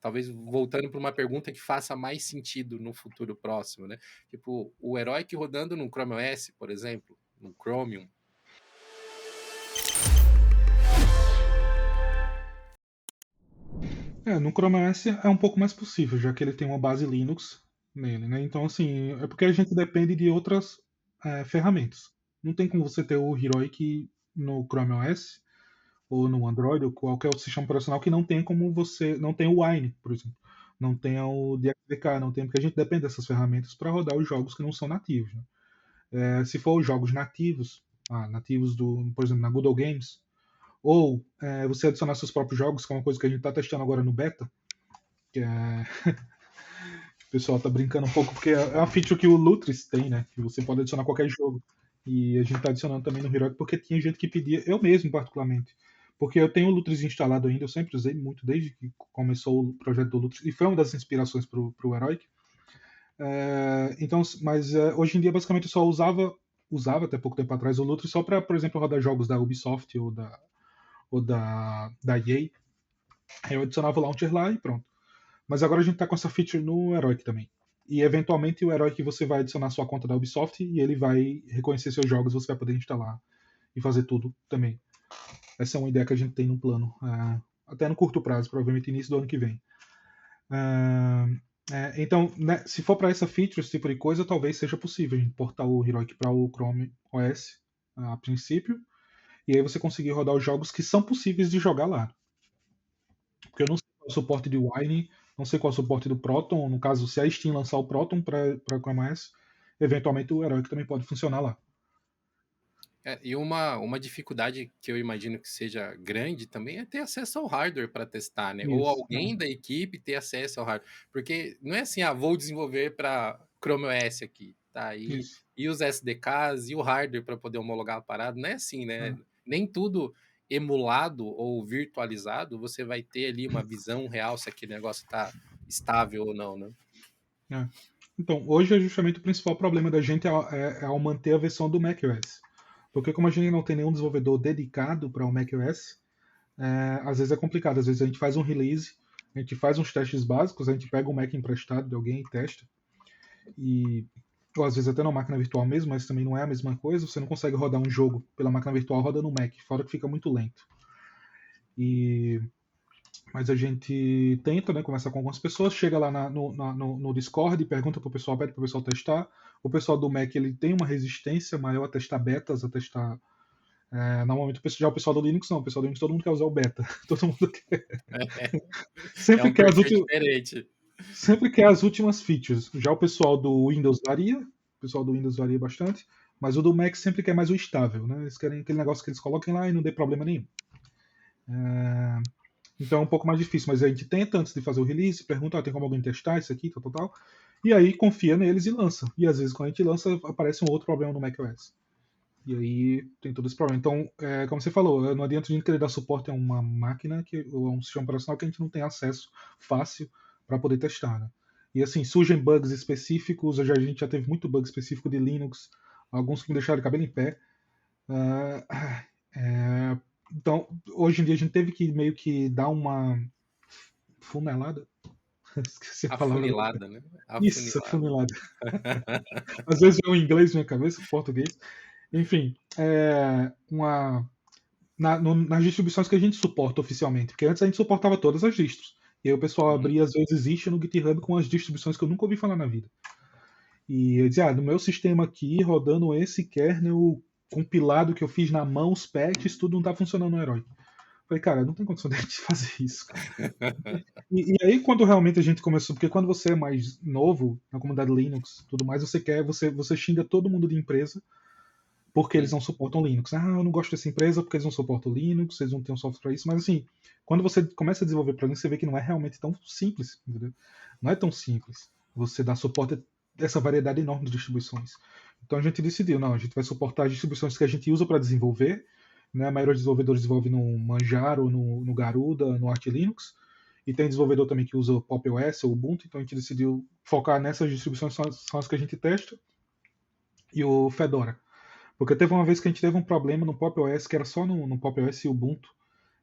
talvez voltando para uma pergunta que faça mais sentido no futuro próximo, né? Tipo, o Heroic rodando no Chrome OS, por exemplo, no Chromium. No Chrome OS é um pouco mais possível, já que ele tem uma base Linux nele, né? Então, assim, é porque a gente depende de outras ferramentas. Não tem como você ter o Heroic no Chrome OS ou no Android ou qualquer outro sistema operacional que não tem como você. Não tem o Wine, por exemplo. Não tem o DXDK, não tem, porque a gente depende dessas ferramentas para rodar os jogos que não são nativos. Né? Se for os jogos nativos, nativos do, por exemplo, na Google Games, ou você adicionar seus próprios jogos, que é uma coisa que a gente está testando agora no beta, que é o pessoal tá brincando um pouco, porque é uma feature que o Lutris tem, né? Que você pode adicionar qualquer jogo. E a gente tá adicionando também no Heroic porque tinha gente que pedia, eu mesmo particularmente. Porque eu tenho o Lutris instalado ainda, eu sempre usei muito desde que começou o projeto do Lutris, e foi uma das inspirações pro Heroic. Então, mas hoje em dia basicamente eu só usava até pouco tempo atrás o Lutris só para, por exemplo, rodar jogos da Ubisoft ou da EA. Aí eu adicionava o launcher lá e pronto. Mas agora a gente tá com essa feature no Heroic também. E eventualmente o Heroic você vai adicionar sua conta da Ubisoft e ele vai reconhecer seus jogos, você vai poder instalar e fazer tudo também. Essa é uma ideia que a gente tem no plano, até no curto prazo, provavelmente início do ano que vem. Então, né, se for para essa feature, esse tipo de coisa, talvez seja possível importar o Heroic para o Chrome OS a princípio, e aí você conseguir rodar os jogos que são possíveis de jogar lá. Porque eu não sei qual é o suporte de Wine, não sei qual é o suporte do Proton. No caso, se a Steam lançar o Proton para Chrome OS, eventualmente o Heroic também pode funcionar lá. E uma dificuldade que eu imagino que seja grande também é ter acesso ao hardware para testar, né? Ou Isso. alguém da equipe ter acesso ao hardware. Porque não é assim, vou desenvolver para Chrome OS aqui, tá? Isso. E os SDKs e o hardware para poder homologar a parada, não é assim, né? É. Nem tudo emulado ou virtualizado, você vai ter ali uma visão real se aquele negócio está estável ou não, né? É. Então, hoje é justamente o principal problema da gente ao manter a versão do macOS. Porque como a gente não tem nenhum desenvolvedor dedicado para o macOS, às vezes é complicado. Às vezes a gente faz um release, a gente faz uns testes básicos, a gente pega um Mac emprestado de alguém e testa. E, ou às vezes até na máquina virtual mesmo, mas também não é a mesma coisa. Você não consegue rodar um jogo pela máquina virtual rodando no Mac, fora que fica muito lento. E, mas a gente tenta, né, conversar com algumas pessoas, chega lá no Discord, pergunta pro pessoal, pede pro pessoal testar. O pessoal do Mac ele tem uma resistência maior a testar betas, a testar. Normalmente já o pessoal do Linux não, o pessoal do Linux todo mundo quer usar o beta. Todo mundo quer. É Sempre um quer as perfil últimas. diferente. Sempre quer as últimas features. Já o pessoal do Windows varia, o pessoal do Windows varia bastante, mas o do Mac sempre quer mais o estável, né? Eles querem aquele negócio que eles coloquem lá e não dê problema nenhum. Então é um pouco mais difícil, mas a gente tenta antes de fazer o release, pergunta, tem como alguém testar isso aqui, tal, tal, tal, e aí confia neles e lança. E às vezes quando a gente lança, aparece um outro problema no macOS. E aí tem todo esse problema. Então, como você falou, não adianta a gente querer dar suporte a uma máquina ou a um sistema operacional que a gente não tem acesso fácil para poder testar. Né? E assim, surgem bugs específicos, a gente já teve muito bug específico de Linux, alguns que me deixaram de cabelo em pé. É, então, hoje em dia a gente teve que meio que dar uma funelada. Esqueci a palavra. Afunilada, né? Isso, Afunilada. funilada. Às vezes vem o inglês na minha cabeça, o português. Enfim, nas distribuições que a gente suporta oficialmente, porque antes a gente suportava todas as distros. E aí o pessoal Uhum. abria, às vezes, existe no GitHub com as distribuições que eu nunca ouvi falar na vida. E eu dizia, no meu sistema aqui, rodando esse kernel compilado que eu fiz na mão, os patches, tudo não tá funcionando no Herói. Falei, cara, não tem condição de fazer isso, cara. E aí, quando realmente a gente começou, porque quando você é mais novo na comunidade Linux, tudo mais, você xinga todo mundo de empresa porque eles Sim. não suportam Linux. Eu não gosto dessa empresa porque eles não suportam Linux, eles não têm um software para isso. Mas assim, quando você começa a desenvolver para Linux, você vê que não é realmente tão simples, entendeu? Não é tão simples você dar suporte a essa variedade enorme de distribuições. Então a gente decidiu, não, a gente vai suportar as distribuições que a gente usa para desenvolver, né? A maioria dos desenvolvedores desenvolve no Manjaro, no Garuda, no Arch Linux. E tem desenvolvedor também que usa o Pop! OS ou Ubuntu, então a gente decidiu focar nessas distribuições, são as que a gente testa, e o Fedora. Porque teve uma vez que a gente teve um problema no Pop! OS, que era só no Pop! OS e Ubuntu,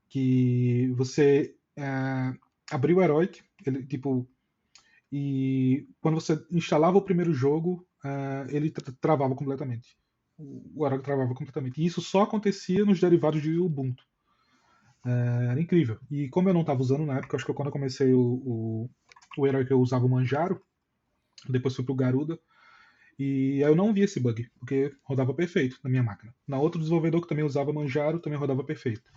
que você abri o Heroic, ele, tipo, e quando você instalava o primeiro jogo, ele travava completamente. O Heroic travava completamente. E isso só acontecia nos derivados de Ubuntu. Era incrível. E como eu não estava usando na época, acho que quando eu comecei o Heroic eu usava o Manjaro, depois fui pro Garuda, e aí eu não vi esse bug, porque rodava perfeito na minha máquina. Na outro desenvolvedor que também usava Manjaro, também rodava perfeito.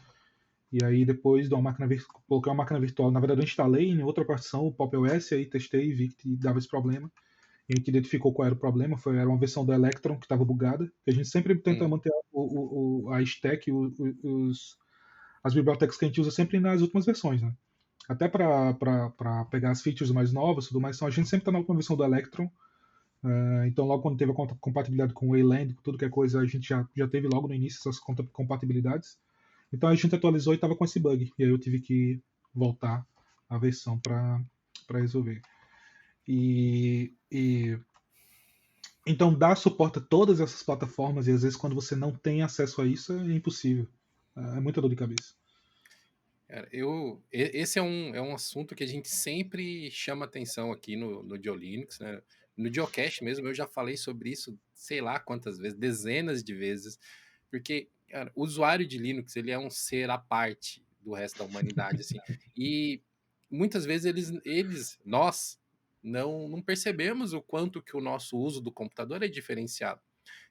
E aí depois de uma máquina coloquei uma máquina virtual, na verdade eu instalei em outra partição o Pop! OS, aí testei e vi que dava esse problema. E a gente identificou qual era o problema, era uma versão do Electron que estava bugada. A gente sempre tenta Hum. manter a stack, as bibliotecas que a gente usa sempre nas últimas versões, né? Até para pegar as features mais novas, tudo mais, então a gente sempre está na última versão do Electron. Então logo quando teve a compatibilidade com o Wayland, com tudo que é coisa, a gente já teve logo no início essas compatibilidades. Então a gente atualizou e estava com esse bug. E aí eu tive que voltar a versão para resolver. E então dar suporte a todas essas plataformas e às vezes quando você não tem acesso a isso é impossível. É muita dor de cabeça. Cara, esse é um assunto que a gente sempre chama atenção aqui no GeoLinux, né? No Geocast mesmo, eu já falei sobre isso, sei lá quantas vezes, dezenas de vezes, porque, cara, o usuário de Linux, ele é um ser à parte do resto da humanidade, assim, e muitas vezes nós, não percebemos o quanto que o nosso uso do computador é diferenciado.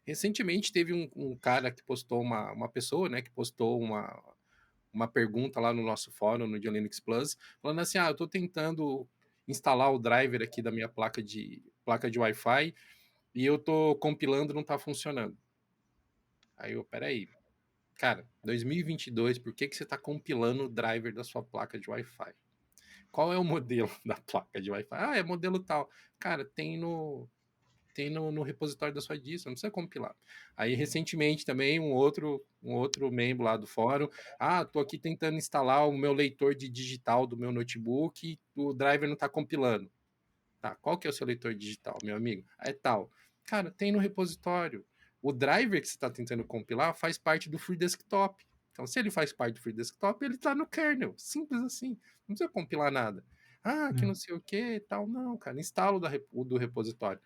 Recentemente teve um cara que postou uma pessoa, né, que postou uma pergunta lá no nosso fórum, no GeoLinux Plus, falando assim: eu estou tentando instalar o driver aqui da minha placa de Wi-Fi e eu estou compilando e não está funcionando. Aí eu, peraí, cara, 2022, por que você está compilando o driver da sua placa de Wi-Fi? Qual é o modelo da placa de Wi-Fi? É modelo tal. Cara, tem no repositório da sua distro, não precisa compilar. Aí, recentemente, também, um outro membro lá do fórum, tô aqui tentando instalar o meu leitor de digital do meu notebook e o driver não está compilando. Tá, qual que é o seu leitor digital, meu amigo? É tal. Cara, tem no repositório. O driver que você está tentando compilar faz parte do Free Desktop. Então, se ele faz parte do Free Desktop, ele está no kernel. Simples assim. Não precisa compilar nada. Que não É. sei o que tal. Não, cara. Instala o do repositório.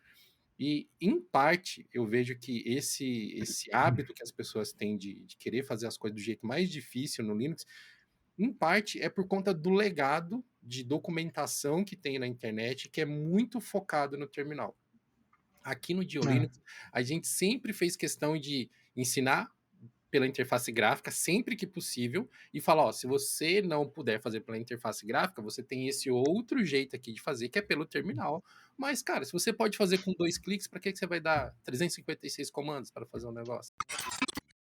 E, em parte, eu vejo que esse hábito que as pessoas têm de querer fazer as coisas do jeito mais difícil no Linux, em parte é por conta do legado de documentação que tem na internet, que é muito focado no terminal. Aqui no É. GeoLinux, a gente sempre fez questão de ensinar pela interface gráfica sempre que possível e falar, se você não puder fazer pela interface gráfica, você tem esse outro jeito aqui de fazer, que é pelo terminal. Mas, cara, se você pode fazer com 2 cliques, para que você vai dar 356 comandos para fazer um negócio?